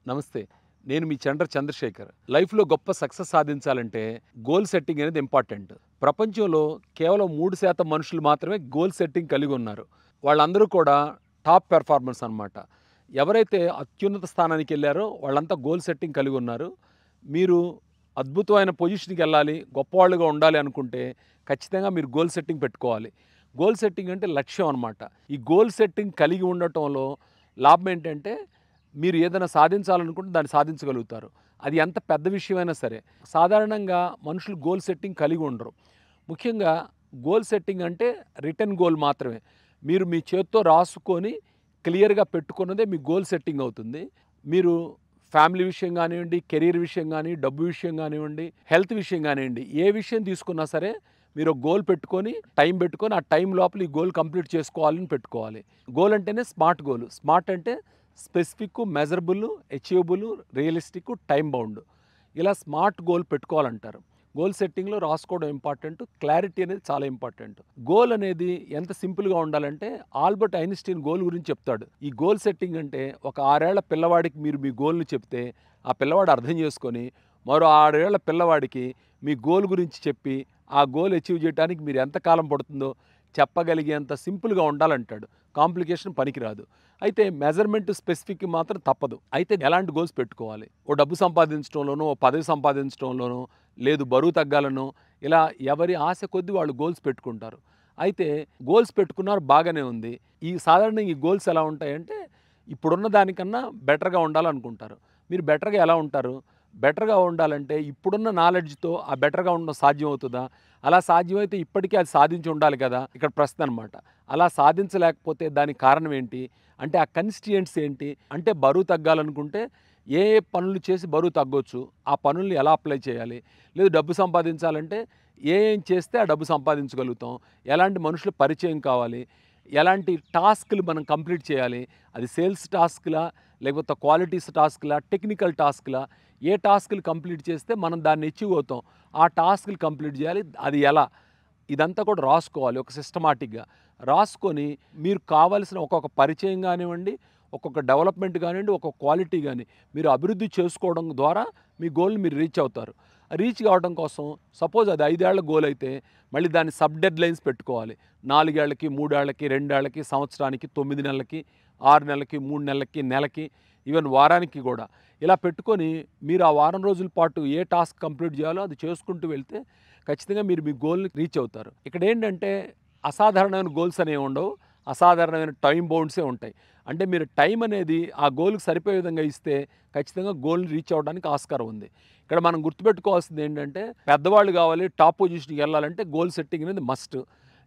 నమస్తే. నేను మీ చంద్రశేఖర్. లైఫ్‌లో గొప్ప సక్సెస్ సాధించాలంటే గోల్ సెట్టింగ్ అనేది ఇంపార్టెంట్. ప్రపంచంలో కేవలం 3% మనుషులు మాత్రమే గోల్ సెట్టింగ్ కలిగి ఉన్నారు. వాళ్ళందరూ కూడా టాప్ పెర్ఫార్మర్స్ అన్నమాట. ఎవరైతే అత్యున్నత స్థానానికెళ్లారో వాళ్ళంతా గోల్ సెట్టింగ్ కలిగి ఉన్నారు. మీరు అద్భుతమైన పొజిషన్‌కెళ్ళాలి, గొప్పవాళ్ళుగా ఉండాలి అనుకుంటే ఖచ్చితంగా మీరు గోల్ సెట్టింగ్ పెట్టుకోవాలి. గోల్ సెట్టింగ్ అంటే లక్ష్యం అన్నమాట. ఈ గోల్ సెట్టింగ్ కలిగి ఉండటంలో లాభం ఏంటంటే మీరు ఏదైనా సాధించాలనుకుంటే దాన్ని సాధించగలుగుతారు. అది ఎంత పెద్ద విషయమైనా సరే. సాధారణంగా మనుషులు గోల్ సెట్టింగ్ కలిగి ఉండరు. ముఖ్యంగా గోల్ సెట్టింగ్ అంటే రిటెన్ గోల్ మాత్రమే. మీరు మీ చేత్తో రాసుకొని క్లియర్‌గా పెట్టుకున్నదే మీ గోల్ సెట్టింగ్ అవుతుంది. మీరు ఫ్యామిలీ విషయం గానివ్వండి, కెరీర్ విషయం గాని, డబ్బు విషయం గానివ్వండి, హెల్త్ విషయం గానివ్వండి, ఏ విషయం తీసుకున్నా సరే మీరు ఒక గోల్ పెట్టుకొని, టైం పెట్టుకొని, ఆ టైం లోపల ఈ గోల్ కంప్లీట్ చేసుకోవాలని పెట్టుకోవాలి. గోల్ అంటేనే స్మార్ట్ గోల్. స్మార్ట్ అంటే specific, measurable, achievable, realistic, time bound. ఇలా స్మార్ట్ గోల్ పెట్టుకోవాలంటారు. గోల్ సెట్టింగ్‌లో రాసుకోవడం ఇంపార్టెంట్. క్లారిటీ అనేది చాలా ఇంపార్టెంట్. గోల్ అనేది ఎంత సింపుల్‌గా ఉండాలంటే ఆల్బర్ట్ ఐన్‌స్టీన్ గోల్ గురించి చెప్తాడు. ఈ గోల్ సెట్టింగ్ అంటే ఒక 6 ఏళ్ల పిల్లవాడికి మీరు మీ గోల్‌ని చెప్తే ఆ పిల్లవాడు అర్థం చేసుకొని మరో 6 ఏళ్ల పిల్లవాడికి మీ గోల్ గురించి చెప్పి ఆ గోల్ అచీవ్ చేయడానికి మీరు ఎంత కాలం పడుతుందో చెప్పగలిగేంత సింపుల్‌గా ఉండాలంటాడు. కాంప్లికేషన్ పనికిరాదు. అయితే మెజర్‌మెంట్ స్పెసిఫిక్ మాత్రం తప్పదు. అయితే ఎలాంటి గోల్స్ పెట్టుకోవాలి? ఓ డబ్బు సంపాదించడంలోనో, ఓ పదవి సంపాదించడంలోనో, లేదు బరువు తగ్గాలనో, ఇలా ఎవరి ఆశ కొద్దీ వాళ్ళు గోల్స్ పెట్టుకుంటారు. అయితే గోల్స్ పెట్టుకున్నారు బాగానే ఉంది. సాధారణంగా ఈ గోల్స్ ఎలా ఉంటాయంటే ఇప్పుడున్న దానికన్నా బెటర్‌గా ఉండాలనుకుంటారు. మీరు బెటర్‌గా ఎలా ఉంటారు? బెటర్‌గా ఉండాలంటే ఇప్పుడున్న నాలెడ్జ్‌తో ఆ బెటర్‌గా ఉండడం సాధ్యం అవుతదా? అలా సాధ్యమైతే ఇప్పటికే అది సాధించి ఉండాలి కదా! ఇక్కడ ప్రశ్న అనమాట. అలా సాధించలేకపోతే దానికి కారణం ఏంటి? అంటే ఆ కన్‌స్టిట్యూయెంట్స్ ఏంటి? అంటే బరువు తగ్గాలనుకుంటే ఏ ఏ పనులు చేసి బరువు తగ్గొచ్చు? ఆ పనుల్ని ఎలా అప్లై చేయాలి? లేదు డబ్బు సంపాదించాలంటే ఏం చేస్తే ఆ డబ్బు సంపాదించగలుగుతాం? ఎలాంటి మనుషుల పరిచయం కావాలి? ఎలాంటి టాస్క్‌లు మనం కంప్లీట్ చేయాలి? అది సేల్స్ టాస్క్‌లా? లేకపోతే క్వాలిటీస్ టాస్క్‌లా? టెక్నికల్ టాస్క్‌లా? ఏ టాస్క్‌లు కంప్లీట్ చేస్తే మనం దాన్ని అచీవ్ అవుతాం? ఆ టాస్క్‌లు కంప్లీట్ చేయాలి. అది ఎలా? ఇదంతా కూడా రాసుకోవాలి ఒక సిస్టమాటిక్‌గా. రాసుకొని మీరు కావాల్సిన ఒక్కొక్క పరిచయం గానివ్వండి, ఒక్కొక్క డెవలప్‌మెంట్ గానివ్వండి, ఒక్కొక్క క్వాలిటీ గాని మీరు అభివృద్ధి చేసుకోవడం ద్వారా మీ గోల్‌ని మీరు రీచ్ అవుతారు. రీచ్ కావడం కోసం సపోజ్ అది 5 ఏళ్ల గోల్ అయితే మళ్ళీ దాన్ని సబ్ డెడ్‌లైన్స్ పెట్టుకోవాలి. 4 ఏళ్లకి, 3 ఏళ్లకి, 2 ఏళ్లకి, సంవత్సరానికి, 9 నెలలకి, 6 నెలలకి, 3 నెలలకి, నెలకి, ఈవెన్ వారానికి గూడా. ఇలా పెట్టుకొని మీరు ఆ వారం రోజుల పాటు ఏ టాస్క్ కంప్లీట్ చేయాలో అది చేసుకుంటూ వెళ్తే ఖచ్చితంగా మీరు మీ గోల్‌ని రీచ్ అవుతారు. ఇక్కడేంటంటే అసాధారణమైన గోల్స్ అనేవి ఉండవు. అసాధారణమైన టైమ్ బౌండ్సే ఉంటాయి. అంటే మీరు టైం అనేది ఆ గోల్‌కి సరిపోయే విధంగా ఇస్తే ఖచ్చితంగా గోల్‌ని రీచ్ అవ్వడానికి ఆస్కారం ఉంది. ఇక్కడ మనం గుర్తుపెట్టుకోవాల్సింది ఏంటంటే పెద్దవాళ్ళు కావాలి, టాప్ పొజిషన్‌కి వెళ్ళాలంటే గోల్ సెట్టింగ్ అనేది మస్ట్.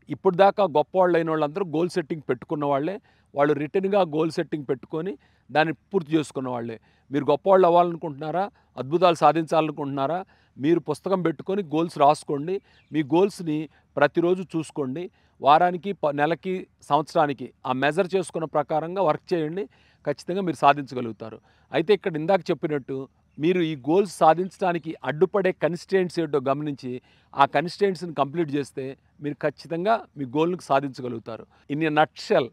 ఇప్పటిదాకా గొప్పవాళ్ళైన వాళ్ళందరూ గోల్ సెట్టింగ్ పెట్టుకున్న వాళ్ళే. వాళ్ళు రిటర్న్‌గా గోల్ సెట్టింగ్ పెట్టుకొని దాన్ని పూర్తి చేసుకున్న వాళ్ళే. మీరు గొప్పవాళ్ళు అవ్వాలనుకుంటున్నారా? అద్భుతాలు సాధించాలనుకుంటున్నారా? మీరు పుస్తకం పెట్టుకొని గోల్స్ రాసుకోండి. మీ గోల్స్‌ని ప్రతిరోజు చూసుకోండి. వారానికి, నెలకి, సంవత్సరానికి ఆ మెజర్ చేసుకున్న ప్రకారంగా వర్క్ చేయండి. ఖచ్చితంగా మీరు సాధించగలుగుతారు. అయితే ఇక్కడ ఇందాక చెప్పినట్టు మీరు ఈ గోల్స్ సాధించడానికి అడ్డుపడే కన్‌స్ట్రెయింట్స్ ఏంటో గమనించి, ఆ కన్‌స్ట్రెయింట్స్‌ని కంప్లీట్ చేస్తే మీరు ఖచ్చితంగా మీ గోల్‌ని సాధించగలుగుతారు. ఇన్ ఎ నట్‌షెల్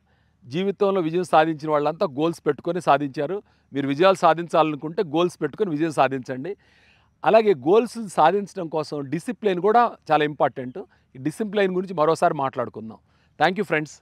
జీవితంలో విజయం సాధించిన వాళ్ళంతా గోల్స్ పెట్టుకొని సాధించారు. మీరు విజయాలు సాధించాలనుకుంటే గోల్స్ పెట్టుకొని విజయం సాధించండి. అలాగే గోల్స్ సాధించడం కోసం డిసిప్లిన్ కూడా చాలా ఇంపార్టెంట్. ఈ డిసిప్లిన్ గురించి మరోసారి మాట్లాడుకుందాం. Thank you friends.